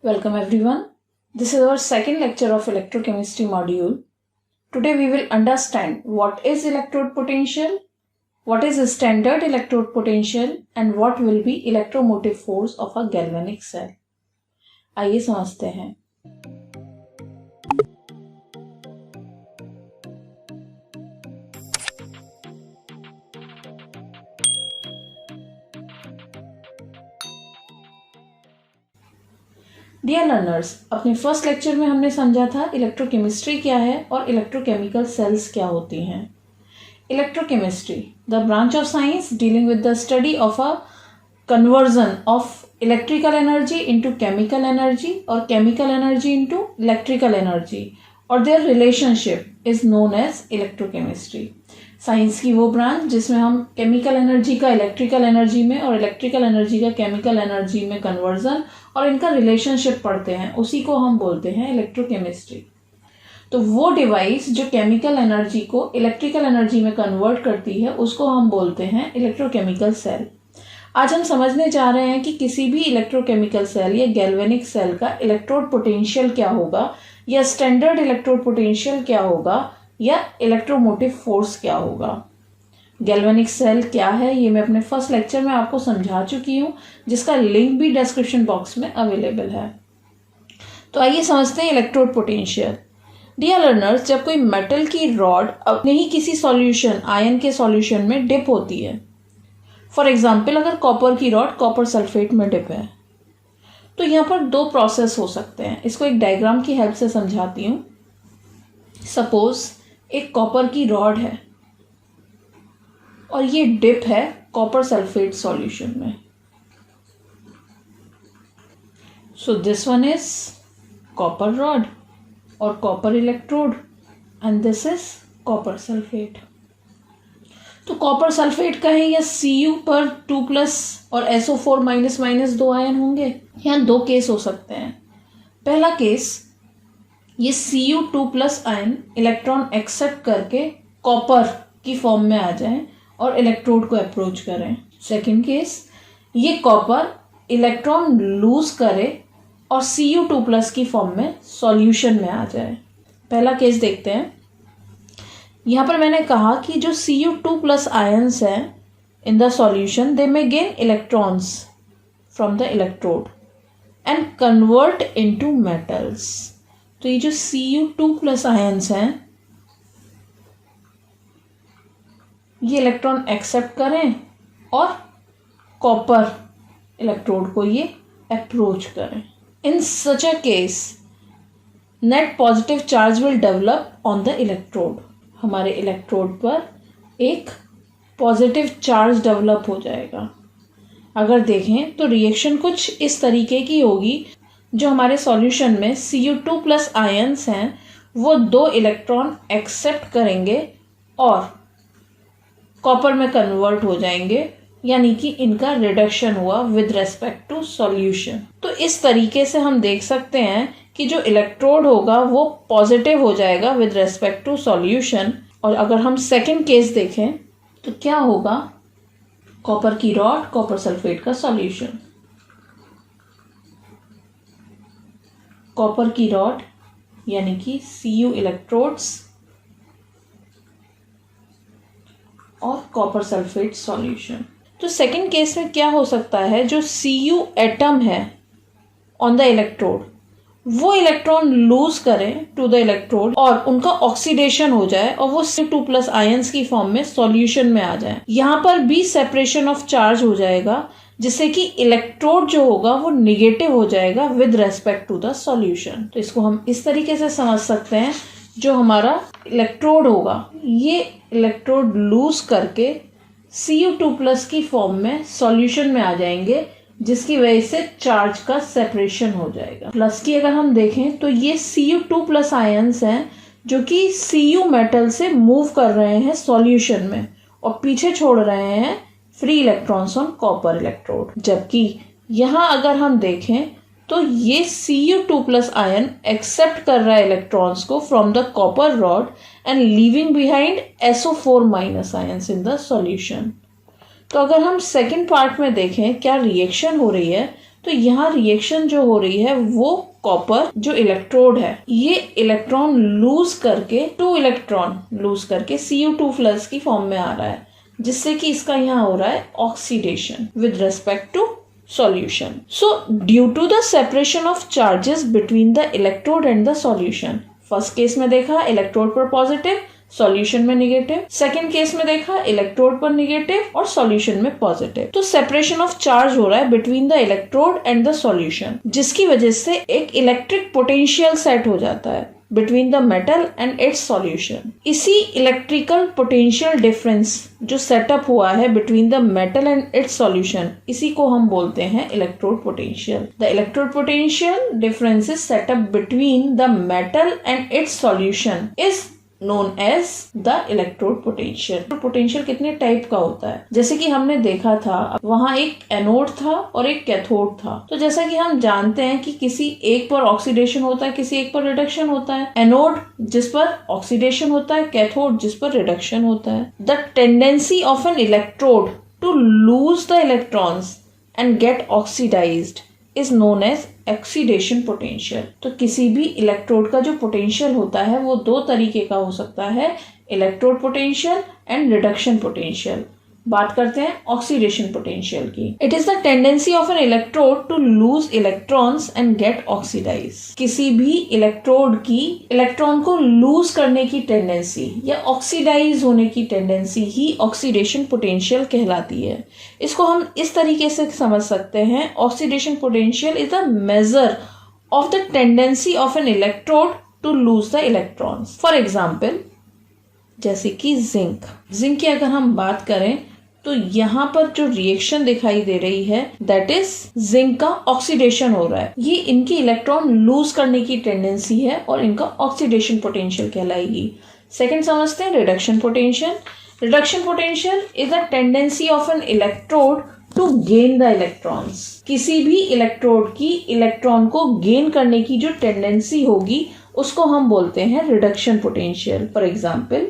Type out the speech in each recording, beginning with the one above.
Welcome everyone. This is our second lecture of electrochemistry module. Today we will understand what is electrode potential, what is standard electrode potential and what will be electromotive force of a galvanic cell. आइए समझते हैं. Dear learners, अपने first lecture में हमने समझा था electrochemistry क्या है और इलेक्ट्रोकेमिकल सेल्स क्या होती हैं. Electrochemistry, the branch of science dealing with the study of a conversion of electrical energy into chemical energy और chemical energy into electrical energy और their relationship is known as electrochemistry. Science की वो branch जिसमें हम chemical energy का electrical energy में और electrical energy का केमिकल एनर्जी में कन्वर्जन और इनका रिलेशनशिप पढ़ते हैं, उसी को हम बोलते हैं इलेक्ट्रोकेमिस्ट्री. तो वो डिवाइस जो केमिकल एनर्जी को इलेक्ट्रिकल एनर्जी में कन्वर्ट करती है उसको हम बोलते हैं इलेक्ट्रोकेमिकल सेल. आज हम समझने जा रहे हैं कि किसी भी इलेक्ट्रोकेमिकल सेल या गैल्वेनिक सेल का इलेक्ट्रोड पोटेंशियल क्या होगा या स्टैंडर्ड इलेक्ट्रोड पोटेंशियल क्या होगा या इलेक्ट्रोमोटिव फोर्स क्या होगा. गैल्वेनिक सेल क्या है ये मैं अपने फर्स्ट लेक्चर में आपको समझा चुकी हूँ, जिसका लिंक भी डिस्क्रिप्शन बॉक्स में अवेलेबल है. तो आइए समझते हैं इलेक्ट्रोड पोटेंशियल. डियर लर्नर्स, जब कोई मेटल की रॉड अपने ही किसी सॉल्यूशन आयन के सॉल्यूशन में डिप होती है, फॉर एग्जाम्पल अगर कॉपर की रॉड कॉपर सल्फेट में डिप है, तो यहाँ पर दो प्रोसेस हो सकते हैं. इसको एक डायग्राम की हेल्प से समझाती हूँ. सपोज एक कॉपर की रॉड है और ये डिप है कॉपर सल्फेट सॉल्यूशन में. So this one is copper rod और copper electrode and this is copper sulphate. तो कॉपर सल्फेट का है या Cu पर 2+ और SO4- 2 आयन होंगे. यहाँ दो केस हो सकते हैं. पहला केस, ये Cu2+ आयन इलेक्ट्रॉन एक्सेप्ट करके कॉपर की फॉर्म में आ जाए और इलेक्ट्रोड को अप्रोच करें. सेकंड केस, ये कॉपर इलेक्ट्रॉन लूज करे और Cu2+ की फॉर्म में सॉल्यूशन में आ जाए. पहला केस देखते हैं. यहाँ पर मैंने कहा कि जो Cu2+ आयन्स हैं in the solution, they may gain electrons from the electrode and convert into metals. तो ये जो Cu2+ आयन्स हैं ये इलेक्ट्रॉन एक्सेप्ट करें और कॉपर इलेक्ट्रोड को ये अप्रोच करें. In such a case net positive charge will develop on the electrode. हमारे इलेक्ट्रोड पर एक पॉजिटिव चार्ज डेवलप हो जाएगा. अगर देखें तो रिएक्शन कुछ इस तरीके की होगी. जो हमारे सॉल्यूशन में Cu2+ आयन्स हैं वो 2 इलेक्ट्रॉन एक्सेप्ट करेंगे और कॉपर में कन्वर्ट हो जाएंगे, यानी कि इनका रिडक्शन हुआ विद रेस्पेक्ट टू सॉल्यूशन. तो इस तरीके से हम देख सकते हैं कि जो इलेक्ट्रोड होगा वो पॉजिटिव हो जाएगा विद रेस्पेक्ट टू सॉल्यूशन. और अगर हम सेकंड केस देखें तो क्या होगा, कॉपर की रॉड कॉपर सल्फेट का सॉल्यूशन. कॉपर की रॉड यानी कि Cu इलेक्ट्रोड्स और कॉपर सल्फेट सॉल्यूशन. तो सेकंड केस में क्या हो सकता है, जो Cu एटम है ऑन द इलेक्ट्रोड वो इलेक्ट्रॉन लूज करें टू द इलेक्ट्रोड और उनका ऑक्सीडेशन हो जाए और वो Cu2+ आयन्स की फॉर्म में सॉल्यूशन में आ जाए. यहाँ पर भी सेपरेशन ऑफ चार्ज हो जाएगा, जिससे कि इलेक्ट्रोड जो होगा वो निगेटिव हो जाएगा with respect to the solution. तो इसको हम इस तरीके से समझ सकते हैं, जो हमारा इलेक्ट्रोड होगा ये इलेक्ट्रोड लूज करके Cu2+ की फॉर्म में सॉल्यूशन में आ जाएंगे, जिसकी वजह से चार्ज का सेपरेशन हो जाएगा. प्लस की अगर हम देखें तो ये Cu2+ आयन्स हैं जो कि Cu मेटल से मूव कर रहे हैं सॉल्यूशन में और पीछे छोड़ रहे हैं free electrons on copper electrode. जबकि यहाँ अगर हम देखें तो ये Cu2+ आयन एक्सेप्ट कर रहा है इलेक्ट्रॉन्स को from the copper rod and leaving behind SO4- ions in the solution. तो अगर हम सेकंड पार्ट में देखें क्या रिएक्शन हो रही है, तो यहाँ रिएक्शन जो हो रही है वो कॉपर जो इलेक्ट्रोड है ये इलेक्ट्रॉन लूज करके 2 इलेक्ट्रॉन लूज करके Cu2+ की फॉर्म में आ रहा है, जिससे कि इसका यहाँ हो रहा है oxidation with respect to solution. So due to the separation of charges between the electrode and the solution, first case में देखा इलेक्ट्रोड पर पॉजिटिव, सॉल्यूशन में नेगेटिव। सेकंड केस में देखा इलेक्ट्रोड पर नेगेटिव और सॉल्यूशन में पॉजिटिव। तो सेपरेशन ऑफ चार्ज हो रहा है between the electrode and the solution, जिसकी वजह से एक इलेक्ट्रिक पोटेंशियल सेट हो जाता है between the metal and it's solution. इसी इलेक्ट्रिकल पोटेंशियल डिफरेंस जो सेटअप हुआ है between the metal and it's solution, इसी को हम बोलते हैं electrode potential. The electrode potential difference is setup between the metal and it's solution is known as the electrode potential। Potential कितने type का होता है, जैसे कि हमने देखा था वहाँ एक एनोड था और एक कैथोड था। तो जैसा कि हम जानते हैं कि किसी एक पर ऑक्सीडेशन होता है, किसी एक पर रिडक्शन होता है। एनोड जिस पर ऑक्सीडेशन होता है, कैथोड जिस पर रिडक्शन होता है। The tendency of an electrode to lose the electrons and get oxidised is known as oxidation potential. तो किसी भी इलेक्ट्रोड का जो पोटेंशियल होता है वो दो तरीके का हो सकता है, electrode potential and reduction potential. बात करते हैं ऑक्सीडेशन पोटेंशियल की। It is the tendency of an electrode to lose electrons and get oxidise. किसी भी इलेक्ट्रोड की इलेक्ट्रॉन को लूज करने की टेंडेंसी या ऑक्सीडाइज होने की टेंडेंसी ही ऑक्सीडेशन पोटेंशियल कहलाती है। इसको हम इस तरीके से समझ सकते हैं, oxidation potential is the measure of the tendency of an electrode to lose the electrons. For example जैसे कि जिंक की अगर हम बात करें तो यहाँ पर जो रिएक्शन दिखाई दे रही है दैट इज जिंक का ऑक्सीडेशन हो रहा है। ये इनकी इलेक्ट्रॉन लूज करने की टेंडेंसी है और इनका ऑक्सीडेशन पोटेंशियल कहलाएगी। सेकंड समझते हैं reduction potential. Reduction potential is the tendency of an electrode to gain the electrons. किसी भी इलेक्ट्रोड की इलेक्ट्रॉन को गेन करने की जो टेंडेंसी होगी उसको हम बोलते हैं रिडक्शन पोटेंशियल। फॉर एग्जाम्पल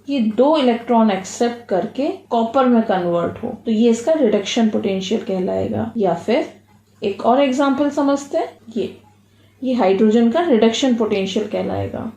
ये 2 इलेक्ट्रॉन एक्सेप्ट करके कॉपर में कन्वर्ट हो तो ये इसका रिडक्शन पोटेंशियल कहलाएगा। या फिर एक और एग्जांपल समझते हैं, ये हाइड्रोजन का रिडक्शन पोटेंशियल कहलाएगा।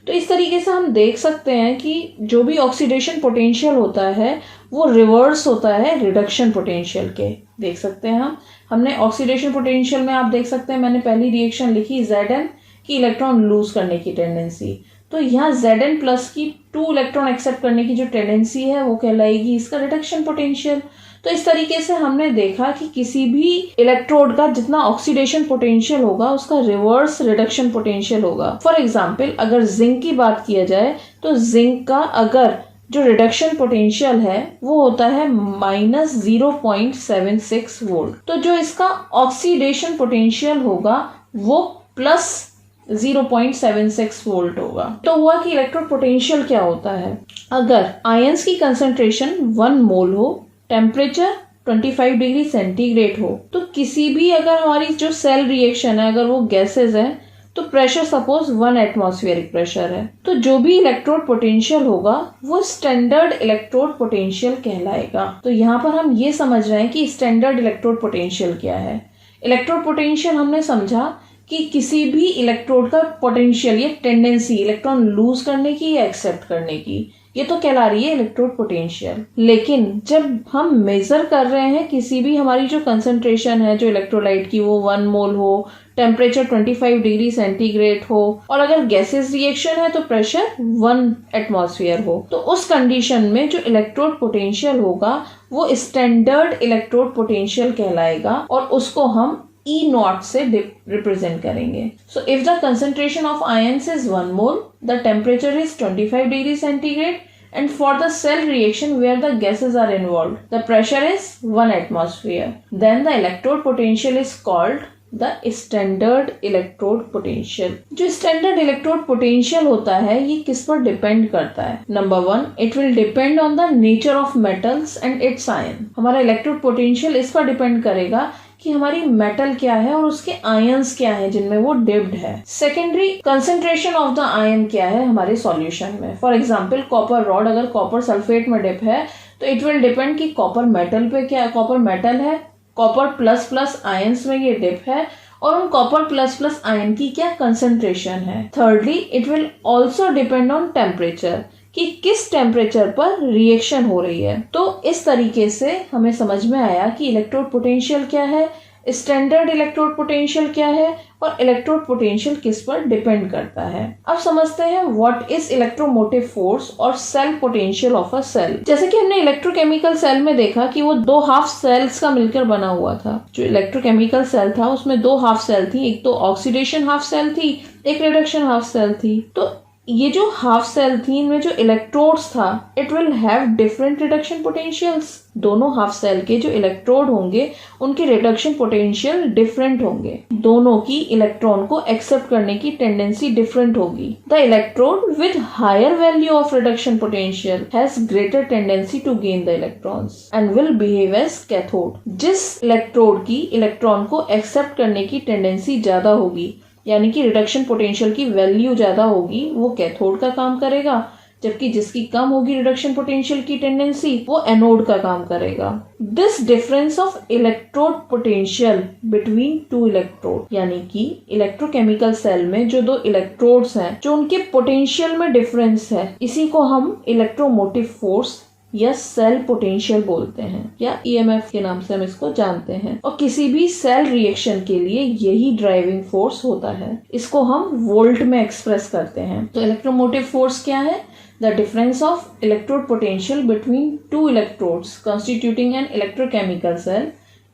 तो इस तरीके से हम देख सकते हैं कि जो भी ऑक्सीडेशन पोटेंशियल होता है वो रिवर्स होता है रिडक्शन पोटेंशियल के। देख सकते हैं हमने ऑक्सीडेशन पोटेंशियल में आप देख सकते हैं मैंने पहली रिएक्शन लिखी Zn की इलेक्ट्रॉन लूज करने की टेंडेंसी। तो यहाँ Zn+ की 2 इलेक्ट्रॉन एक्सेप्ट करने की जो टेंडेंसी है वो कहलाएगी इसका रिडक्शन पोटेंशियल। तो इस तरीके से हमने देखा कि किसी भी इलेक्ट्रोड का जितना ऑक्सीडेशन पोटेंशियल होगा उसका रिवर्स रिडक्शन पोटेंशियल होगा। फॉर एग्जाम्पल अगर जिंक की बात किया जाए तो जिंक का अगर जो रिडक्शन पोटेंशियल है वो होता है -0.76 वोल्ट। तो जो इसका ऑक्सीडेशन पोटेंशियल होगा वो +0.76 वोल्ट होगा। तो हुआ कि इलेक्ट्रोड पोटेंशियल क्या होता है। अगर आयंस की कंसंट्रेशन 1 मोल हो, टेम्परेचर 25 डिग्री सेंटीग्रेड हो, तो किसी भी अगर हमारी जो सेल रिएक्शन है अगर वो गैसेस है तो प्रेशर सपोज 1 एटमॉस्फेरिक प्रेशर है, तो जो भी इलेक्ट्रोड पोटेंशियल होगा वो स्टैंडर्ड इलेक्ट्रोड पोटेंशियल कहलाएगा। तो यहाँ पर हम ये समझ रहे हैं कि स्टैंडर्ड इलेक्ट्रोड पोटेंशियल क्या है। इलेक्ट्रोड पोटेंशियल हमने समझा कि किसी भी इलेक्ट्रोड का पोटेंशियल या टेंडेंसी इलेक्ट्रॉन लूज करने की या एक्सेप्ट करने की, ये तो कहला रही है इलेक्ट्रोड पोटेंशियल। लेकिन जब हम मेजर कर रहे हैं किसी भी हमारी जो कंसंट्रेशन है जो इलेक्ट्रोलाइट की वो 1 मोल हो, टेम्परेचर 25 डिग्री सेंटीग्रेड हो और अगर गैसेस रिएक्शन है तो प्रेशर 1 एटमॉस्फेयर हो, तो उस कंडीशन में जो इलेक्ट्रोड पोटेंशियल होगा वो स्टैंडर्ड इलेक्ट्रोड पोटेंशियल कहलाएगा और उसको हम E0 से रिप्रेजेंट करेंगे। So if the concentration of ions is 1 mole, the temperature is 25 degree centigrade and for the cell reaction where the gases are involved, the pressure is 1 atmosphere. Then the electrode potential is called the standard electrode potential. जो standard electrode potential होता है ये किस पर depend करता है। Number 1, it will depend on the nature of metals and its ion. हमारा electrode potential इस पर डिपेंड करेगा कि हमारी मेटल क्या है और उसके आयंस क्या है जिनमें वो डिप्ड है। Secondary concentration of the ion क्या है हमारे सॉल्यूशन में। फॉर एग्जांपल कॉपर रॉड अगर कॉपर सल्फेट में डिप है तो इट विल डिपेंड कि कॉपर मेटल पे क्या, कॉपर मेटल है कॉपर प्लस प्लस आयंस में ये डिप है और उन कॉपर प्लस प्लस आयन की क्या कंसंट्रेशन है। Thirdly, it will also depend on temperature, कि किस टेम्परेचर पर रिएक्शन हो रही है। तो इस तरीके से हमें समझ में आया कि इलेक्ट्रोड पोटेंशियल क्या है, स्टैंडर्ड इलेक्ट्रोड पोटेंशियल क्या है और इलेक्ट्रोड पोटेंशियल किस पर डिपेंड करता है। अब समझते हैं व्हाट इज इलेक्ट्रोमोटिव फोर्स और cell potential of a cell. जैसे कि हमने इलेक्ट्रोकेमिकल सेल में देखा कि वो दो हाफ सेल्स का मिलकर बना हुआ था। जो इलेक्ट्रोकेमिकल सेल था उसमें दो हाफ सेल थी, एक तो ऑक्सीडेशन हाफ सेल थी, एक रिडक्शन हाफ सेल थी। तो ये जो हाफ सेल थी इनमें जो इलेक्ट्रोड्स था it will have different reduction potentials. दोनों हाफ सेल के जो इलेक्ट्रोड होंगे उनके रिडक्शन पोटेंशियल डिफरेंट होंगे। दोनों की इलेक्ट्रॉन को एक्सेप्ट करने की टेंडेंसी डिफरेंट होगी। The electrode with higher value of reduction potential has greater tendency to gain the electrons and will behave as cathode. जिस इलेक्ट्रोड की इलेक्ट्रॉन को एक्सेप्ट करने की टेंडेंसी ज्यादा होगी, यानी कि रिडक्शन पोटेंशियल की वैल्यू ज्यादा होगी, वो कैथोड का काम करेगा, जबकि जिसकी कम होगी रिडक्शन पोटेंशियल की टेंडेंसी वो एनोड का काम करेगा। This difference of electrode potential between two electrode, यानी कि इलेक्ट्रोकेमिकल सेल में जो दो इलेक्ट्रोड्स हैं, जो उनके पोटेंशियल में डिफरेंस है, इसी को हम इलेक्ट्रोमोटिव फोर्स या सेल पोटेंशियल बोलते हैं, या ईएमएफ के नाम से हम इसको जानते हैं। और किसी भी सेल रिएक्शन के लिए यही ड्राइविंग फोर्स होता है। इसको हम वोल्ट में एक्सप्रेस करते हैं। तो इलेक्ट्रोमोटिव फोर्स क्या है? The difference of electrode potential between two electrodes constituting an electrochemical cell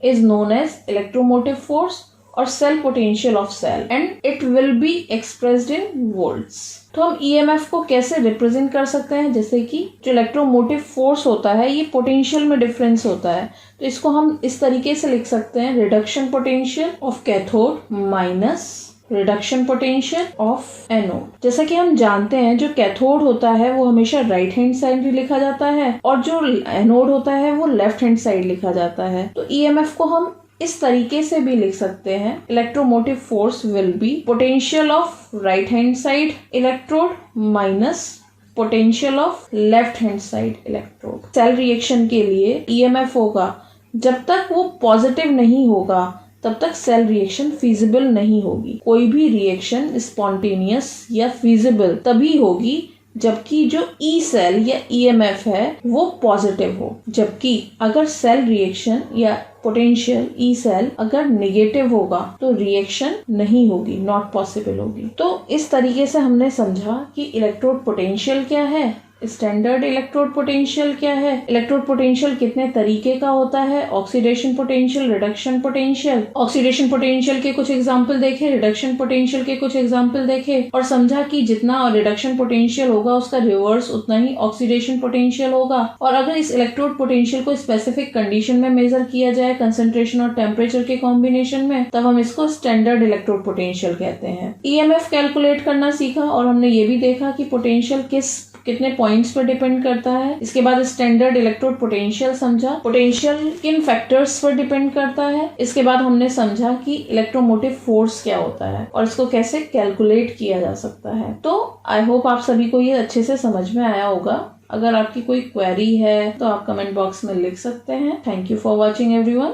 is known as electromotive force or cell potential of cell and it will be expressed in volts। तो हम EMF को कैसे represent कर सकते हैं? जैसे कि जो इलेक्ट्रोमोटिव फोर्स होता है ये पोटेंशियल में डिफरेंस होता है, तो इसको हम इस तरीके से लिख सकते हैं, reduction potential of cathode minus reduction potential of anode. जैसा कि हम जानते हैं जो कैथोड होता है वो हमेशा राइट हैंड साइड लिखा जाता है और जो एनोड होता है वो लेफ्ट हैंड साइड लिखा जाता है। तो EMF को हम इस तरीके से भी लिख सकते हैं, electromotive force will be potential of right hand side electrode minus potential of left hand side electrode. Cell reaction के लिए EMF होगा, जब तक वो पॉजिटिव नहीं होगा तब तक सेल रिएक्शन फीजिबल नहीं होगी। कोई भी रिएक्शन स्पॉन्टेनियस या फीजिबल तभी होगी जबकि जो ई सेल या EMF है वो पॉजिटिव हो। जबकि अगर सेल रिएक्शन या पोटेंशियल ई सेल अगर नेगेटिव होगा तो रिएक्शन नहीं होगी, नॉट पॉसिबल होगी। तो इस तरीके से हमने समझा कि इलेक्ट्रोड पोटेंशियल क्या है, स्टैंडर्ड इलेक्ट्रोड पोटेंशियल क्या है, इलेक्ट्रोड पोटेंशियल कितने तरीके का होता है, oxidation potential, reduction potential. Oxidation potential के कुछ एग्जांपल देखे, रिडक्शन पोटेंशियल के कुछ एग्जांपल देखे और समझा कि जितना रिडक्शन पोटेंशियल होगा उसका रिवर्स उतना ही ऑक्सीडेशन पोटेंशियल होगा। और अगर इस इलेक्ट्रोड पोटेंशियल को स्पेसिफिक कंडीशन में मेजर किया जाए कंसंट्रेशन और टेम्परेचर के कॉम्बिनेशन में, तब हम इसको स्टैंडर्ड इलेक्ट्रोड पोटेंशियल कहते हैं। EMF कैलकुलेट करना सीखा और हमने ये भी देखा कि पोटेंशियल कितने पॉइंट्स पर डिपेंड करता है। इसके बाद स्टैंडर्ड इलेक्ट्रोड पोटेंशियल समझा, पोटेंशियल किन फैक्टर्स पर डिपेंड करता है। इसके बाद हमने समझा कि इलेक्ट्रोमोटिव फोर्स क्या होता है और इसको कैसे कैलकुलेट किया जा सकता है। तो आई होप आप सभी को ये अच्छे से समझ में आया होगा। अगर आपकी कोई क्वेरी है तो आप कमेंट बॉक्स में लिख सकते हैं। Thank you for watching everyone.